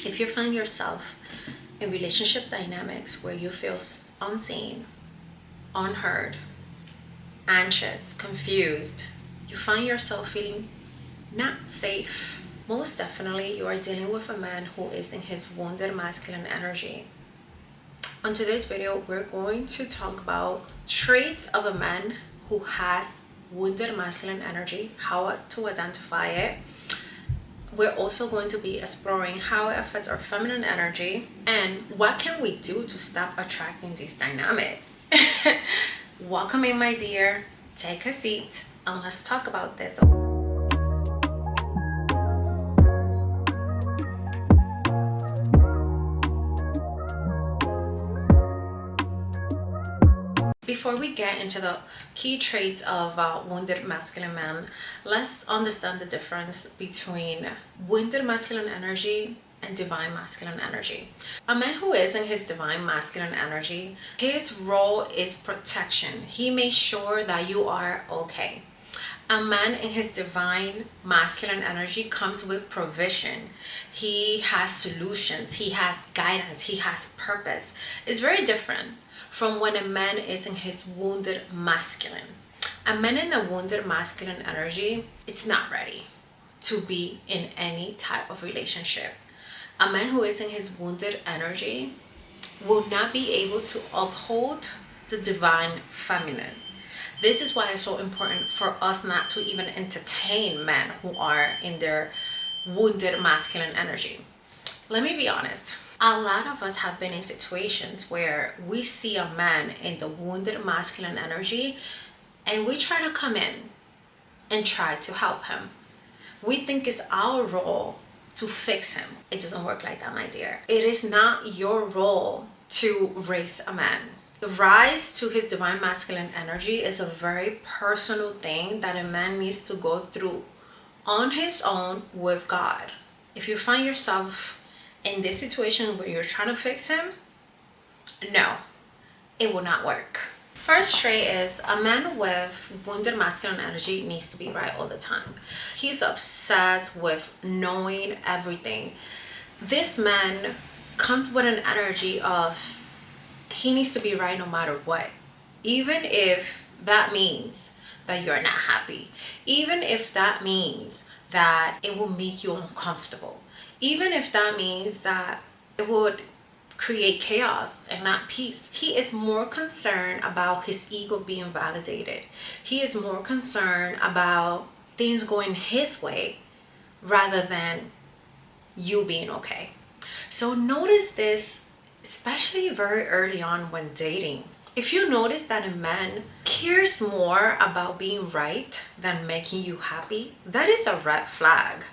If you find yourself in relationship dynamics where you feel unseen, unheard, anxious, confused, you find yourself feeling not safe, most definitely you are dealing with a man who is in his wounded masculine energy. On today's video, we're going to talk about traits of a man who has wounded masculine energy, how to identify it. We're also going to be exploring how it affects our feminine energy and what can we do to stop attracting these dynamics. Welcome in, my dear. Take a seat and let's talk about this. Before we get into the key traits of wounded masculine man, let's understand the difference between wounded masculine energy and divine masculine energy. A man who is in his divine masculine energy, his role is protection. He makes sure that you are okay. A man in his divine masculine energy comes with provision. He has solutions, he has guidance, he has purpose. It's very different from when a man is in his wounded masculine. A man in a wounded masculine energy, it's not ready to be in any type of relationship. A man who is in his wounded energy will not be able to uphold the divine feminine. This is why it's so important for us not to even entertain men who are in their wounded masculine energy. Let me be honest. A lot of us have been in situations where we see a man in the wounded masculine energy and we try to come in and try to help him. We think it's our role to fix him. It doesn't work like that, my dear. It is not your role to raise a man. The rise to his divine masculine energy is a very personal thing that a man needs to go through on his own with God. If you find yourself in this situation where you're trying to fix him, no, it will not work. First trait is a man with wounded masculine energy needs to be right all the time. He's obsessed with knowing everything. This man comes with an energy of he needs to be right no matter what, even if that means that you're not happy, even if that means that it will make you uncomfortable, even if that means that it would create chaos and not peace. He is more concerned about his ego being validated. He is more concerned about things going his way rather than you being okay. So notice this, especially very early on when dating. If you notice that a man cares more about being right than making you happy, that is a red flag.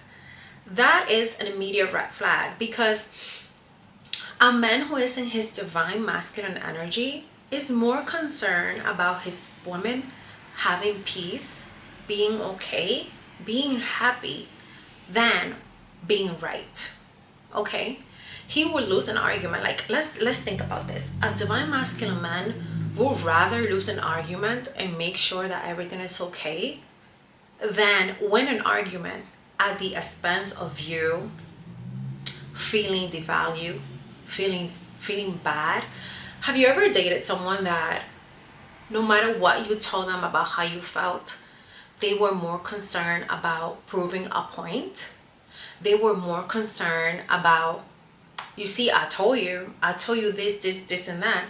That is an immediate red flag, because a man who is in his divine masculine energy is more concerned about his woman having peace, being okay, being happy, than being right. Okay? He would lose an argument. Like, let's think about this. A divine masculine man would rather lose an argument and make sure that everything is okay than win an argument at the expense of you feeling devalued, feeling bad. Have you ever dated someone that no matter what you told them about how you felt, they were more concerned about proving a point? They were more concerned about, you see, I told you this and that.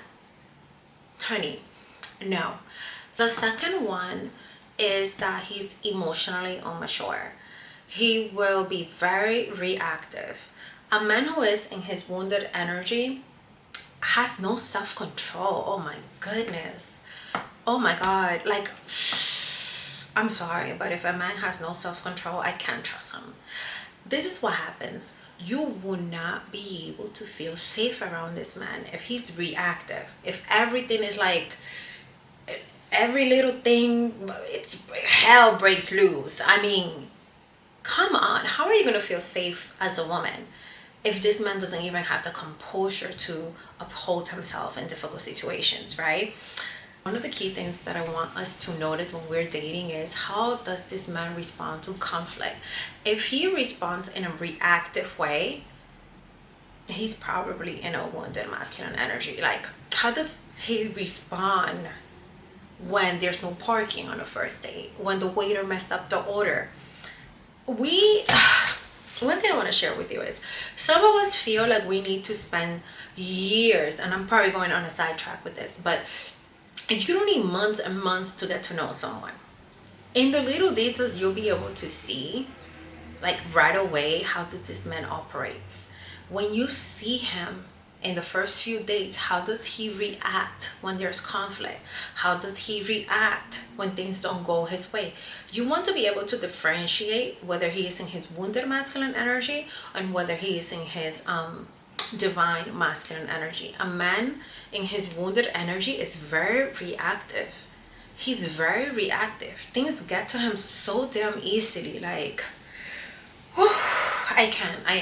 Honey, no. The second one is that he's emotionally immature. He will be very reactive. A man who is in his wounded energy has no self-control. Oh my goodness. Oh my God. Like, I'm sorry, but if a man has no self-control, I can't trust him. This is what happens. You will not be able to feel safe around this man if he's reactive. If everything is like, every little thing, hell breaks loose. I mean, come on. How are you going to feel safe as a woman if this man doesn't even have the composure to uphold himself in difficult situations, right? One of the key things that I want us to notice when we're dating is, how does this man respond to conflict? If he responds in a reactive way, he's probably in a wounded masculine energy. Like, how does he respond when there's no parking on the first date, when the waiter messed up the order? We one thing I want to share with you is, some of us feel like we need to spend years, and I'm probably going on a sidetrack with this, but you don't need months and months to get to know someone. In the little details, you'll be able to see, like, right away, how this man operates. When you see him in the first few dates, how does he react when there's conflict? How does he react when things don't go his way? You want to be able to differentiate whether he is in his wounded masculine energy and whether he is in his divine masculine energy. A man in his wounded energy is very reactive. He's very reactive. Things get to him so damn easily. Like, whew, I can't. I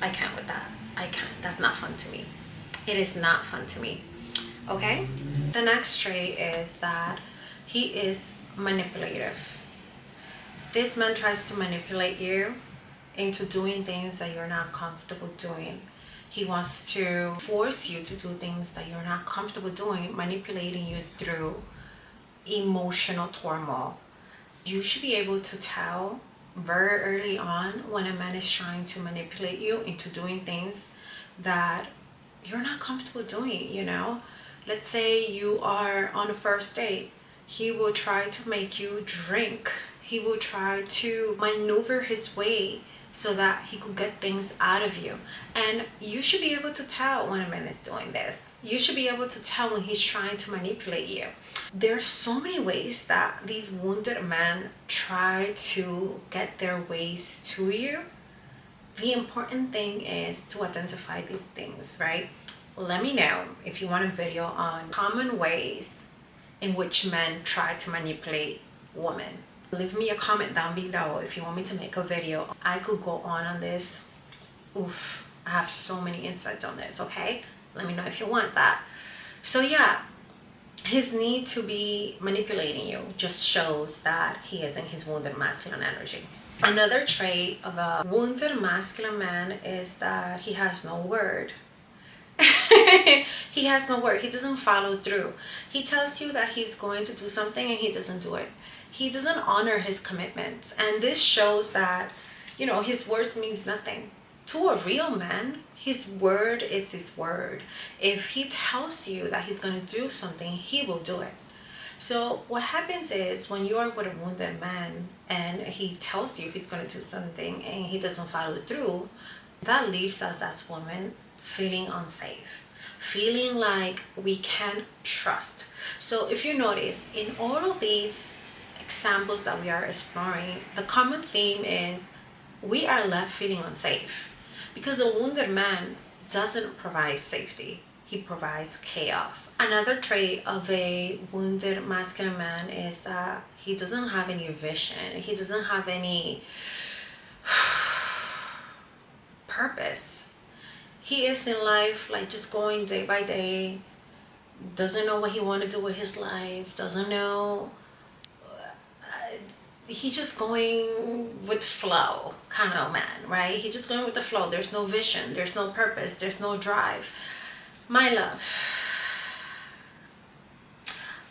can't with that. I can't. That's not fun to me. It is not fun to me. Okay? The next trait is that he is manipulative. This man tries to manipulate you into doing things that you're not comfortable doing. He wants to force you to do things that you're not comfortable doing, manipulating you through emotional turmoil. You should be able to tell very early on when a man is trying to manipulate you into doing things that you're not comfortable doing, you know? Let's say you are on a first date. He will try to make you drink. He will try to maneuver his way so that he could get things out of you. And you should be able to tell when a man is doing this. You should be able to tell when he's trying to manipulate you. There's so many ways that these wounded men try to get their ways to you. The important thing is to identify these things, right? Let me know if you want a video on common ways in which men try to manipulate women. Leave me a comment down below if you want me to make a video. I could go on this. Oof, I have so many insights on this, okay? Let me know if you want that. So yeah, his need to be manipulating you just shows that he is in his wounded masculine energy. Another trait of a wounded masculine man is that he has no word. He has no word. He doesn't follow through. He tells you that he's going to do something and he doesn't do it. He doesn't honor his commitments. And this shows that, you know, his words means nothing. To a real man, his word is his word. If he tells you that he's going to do something, he will do it. So what happens is, when you are with a wounded man and he tells you he's going to do something and he doesn't follow through, that leaves us as women feeling unsafe, feeling like we can't trust. So if you notice, in all of these examples that we are exploring, the common theme is we are left feeling unsafe because a wounded man doesn't provide safety. He provides chaos. Another trait of a wounded masculine man is that he doesn't have any vision. He doesn't have any purpose. He is in life like just going day by day, doesn't know what he wants to do with his life, doesn't know. He's just going with flow kind of man, right? He's just going with the flow. There's no vision, there's no purpose, there's no drive. My love,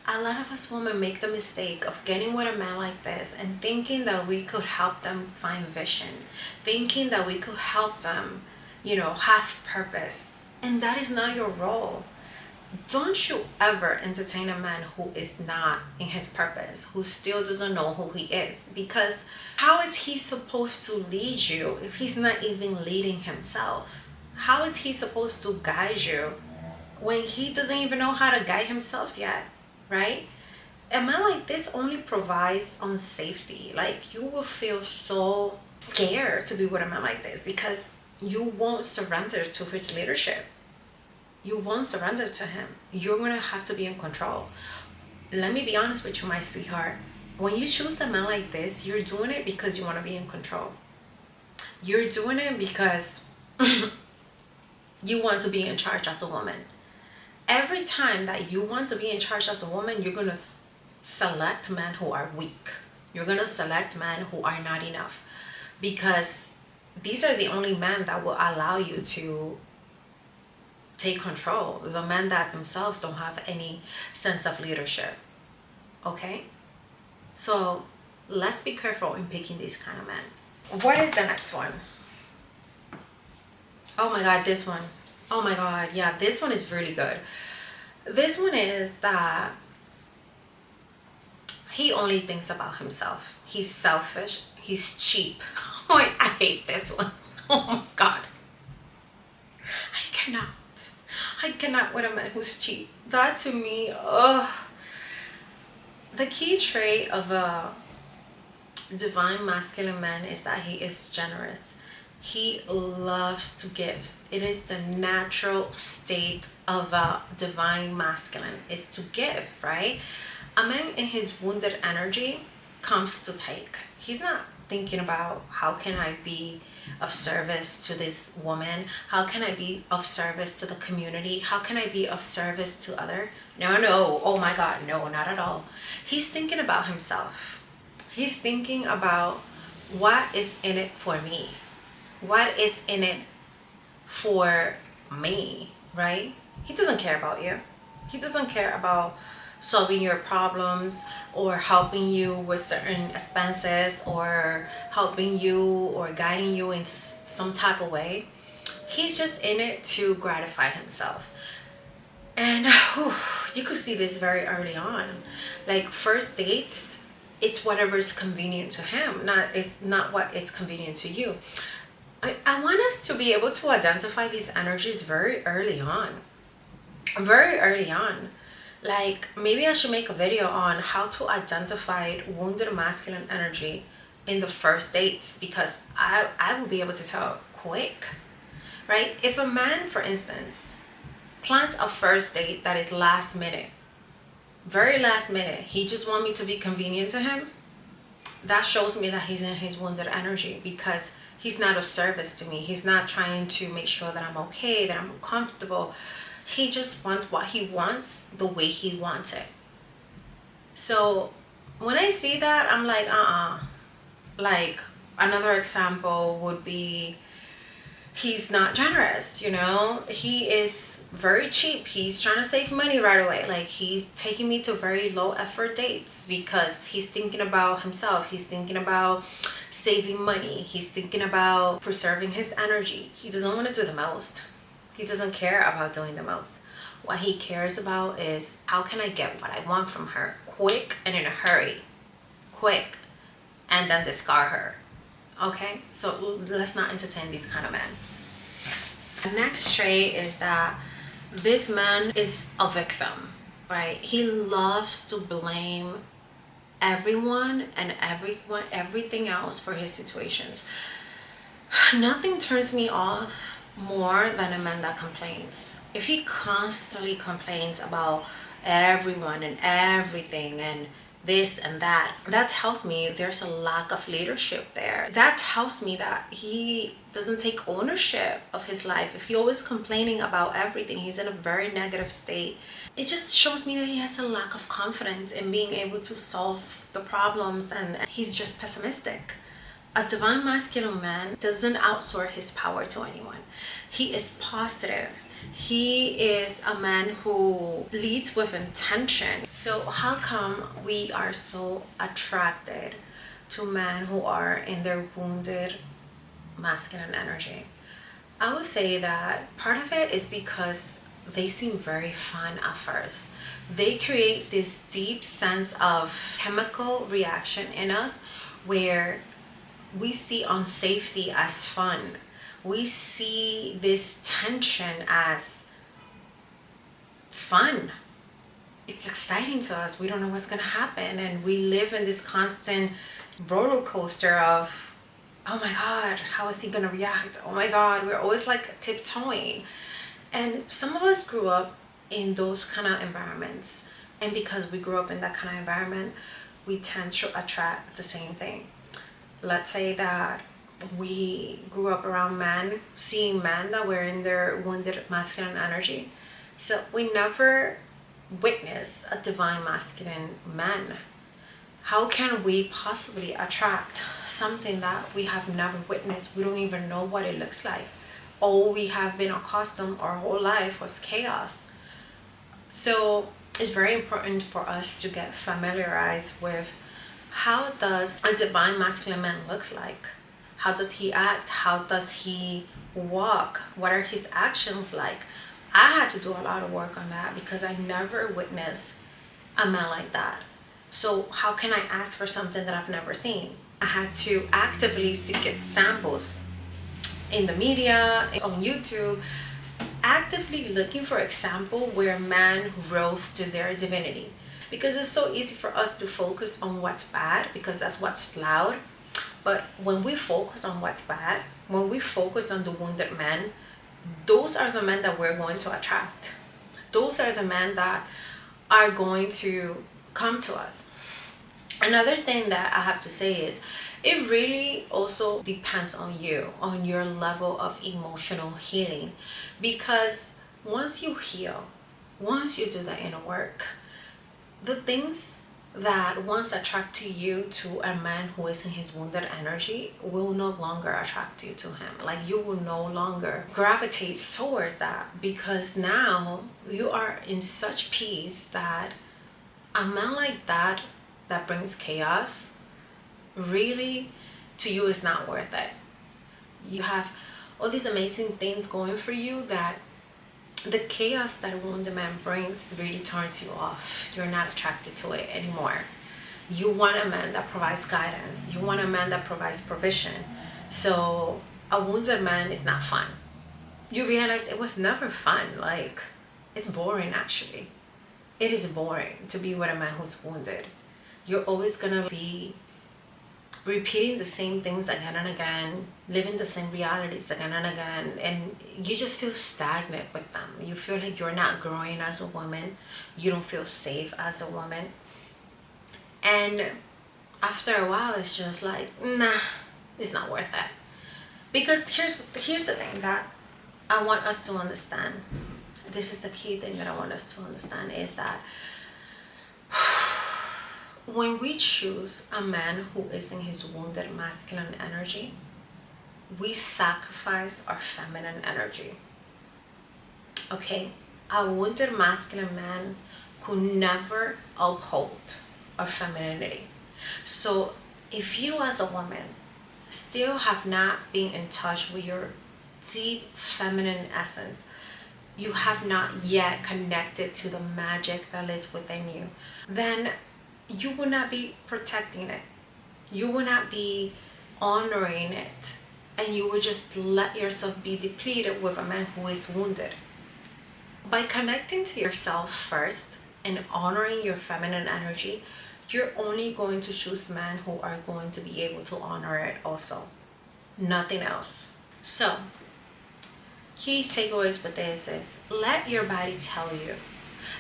a lot of us women make the mistake of getting with a man like this and thinking that we could help them find vision, thinking that we could help them, you know, have purpose. And that is not your role. Don't you ever entertain a man who is not in his purpose, who still doesn't know who he is. Because how is he supposed to lead you if he's not even leading himself? How is he supposed to guide you when he doesn't even know how to guide himself yet, right? A man like this only provides unsafety. Like, you will feel so scared to be with a man like this because you won't surrender to his leadership. You won't surrender to him. You're gonna have to be in control. Let me be honest with you, my sweetheart. When you choose a man like this, you're doing it because you want to be in control. You're doing it because you want to be in charge as a woman. Every time that you want to be in charge as a woman, you're gonna select men who are weak. You're gonna select men who are not enough, because these are the only men that will allow you to take control. The men that themselves don't have any sense of leadership. Okay? So let's be careful in picking these kind of men. What is the next one? Oh my God, this one. Oh my God, yeah, this one is really good. This one is that he only thinks about himself. He's selfish. He's cheap. Oh, I hate this one. Oh my God. I cannot with a man who's cheap. That to me, ugh. The key trait of a divine masculine man is that he is generous. He loves to give. It is the natural state of a divine masculine, is to give, right? A man in his wounded energy comes to take. He's not thinking about how can I be of service to this woman, how can I be of service to the community, how can I be of service to other. No, oh my God, no, not at all. He's thinking about himself. He's thinking about what is in it for me, what is in it for me, right? He doesn't care about you. He doesn't care about solving your problems or helping you with certain expenses or helping you or guiding you in some type of way. He's just in it to gratify himself. And you could see this very early on. Like first dates, it's whatever is convenient to him, it's not what is convenient to you. I want us to be able to identify these energies very early on. Very early on. Like maybe I should make a video on how to identify wounded masculine energy in the first dates, because I will be able to tell quick, right? If a man, for instance, plans a first date that is last minute, very last minute, he just want me to be convenient to him, that shows me that he's in his wounded energy, because he's not of service to me. He's not trying to make sure that I'm okay, that I'm comfortable. He just wants what he wants the way he wants it. So when I see that, I'm like, Like another example would be, he's not generous, you know? He is very cheap. He's trying to save money right away. Like he's taking me to very low effort dates because he's thinking about himself. He's thinking about saving money. He's thinking about preserving his energy. He doesn't want to do the most. He doesn't care about doing the most. What he cares about is, how can I get what I want from her quick and in a hurry, quick, and then discard her. Okay, so let's not entertain these kind of men. The next trait is that this man is a victim, right? He loves to blame everyone and everything else for his situations. Nothing turns me off more than a man that complains. If he constantly complains about everyone and everything and this and that tells me there's a lack of leadership there. That tells me that he doesn't take ownership of his life. If he's always complaining about everything, he's in a very negative state. It just shows me that he has a lack of confidence in being able to solve the problems, and he's just pessimistic. A divine masculine man doesn't outsource his power to anyone. He is positive. He is a man who leads with intention. So how come we are so attracted to men who are in their wounded masculine energy? I would say that part of it is because they seem very fun at first. They create this deep sense of chemical reaction in us where we see unsafety as fun. We see this tension as fun. It's exciting to us. We don't know what's going to happen. And we live in this constant roller coaster of, oh my God, how is he going to react? Oh my God, we're always like tiptoeing. And some of us grew up in those kind of environments. And because we grew up in that kind of environment, we tend to attract the same thing. Let's say that we grew up around men, seeing men that were in their wounded masculine energy. So we never witnessed a divine masculine man. How can we possibly attract something that we have never witnessed? We don't even know what it looks like. All we have been accustomed our whole life was chaos. So it's very important for us to get familiarized with how does a divine masculine man looks like? How does he act? How does he walk? What are his actions like? I had to do a lot of work on that because I never witnessed a man like that. So how can I ask for something that I've never seen? I had to actively seek examples in the media, on YouTube, actively looking for example where a man rose to their divinity. Because it's so easy for us to focus on what's bad because that's what's loud. But when we focus on what's bad, when we focus on the wounded men, those are the men that we're going to attract. Those are the men that are going to come to us. Another thing that I have to say is it really also depends on you, on your level of emotional healing. Because once you heal, once you do the inner work, the things that once attracted you to a man who is in his wounded energy will no longer attract you to him. Like you will no longer gravitate towards that because now you are in such peace that a man like that brings chaos really to you is not worth it. You have all these amazing things going for you that the chaos that a wounded man brings really turns you off. You're not attracted to it anymore. You want a man that provides guidance. You want a man that provides provision. So a wounded man is not fun. You realize it was never fun. Like, it's boring actually. It is boring to be with a man who's wounded. You're always gonna be repeating the same things again and again, living the same realities again and again, and you just feel stagnant with them. You feel like you're not growing as a woman. You don't feel safe as a woman. And after a while, it's just like, nah, it's not worth it. Because here's the thing that I want us to understand. This is the key thing that I want us to understand is that when we choose a man who is in his wounded masculine energy, we sacrifice our feminine energy. Okay? A wounded masculine man could never uphold our femininity. So if you as a woman still have not been in touch with your deep feminine essence, you have not yet connected to the magic that lives within you, then you will not be protecting it. You will not be honoring it. And you will just let yourself be depleted with a man who is wounded. By connecting to yourself first and honoring your feminine energy, you're only going to choose men who are going to be able to honor it also. Nothing else. So, key takeaways with this is let your body tell you.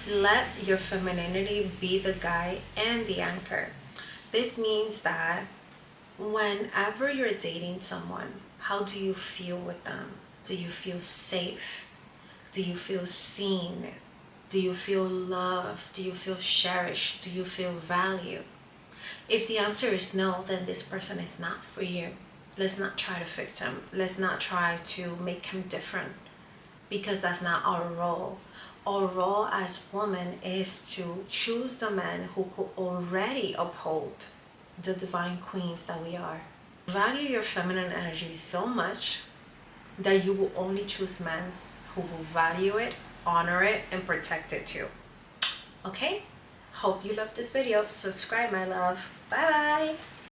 Let your femininity be the guide and the anchor. This means that whenever you're dating someone, how do you feel with them? Do you feel safe? Do you feel seen? Do you feel loved? Do you feel cherished? Do you feel valued? If the answer is no, then this person is not for you. Let's not try to fix him. Let's not try to make him different because that's not our role. Our role as women is to choose the men who could already uphold the divine queens that we are. Value your feminine energy so much that you will only choose men who will value it, honor it, and protect it too. Okay? Hope you loved this video. Subscribe, my love. Bye bye.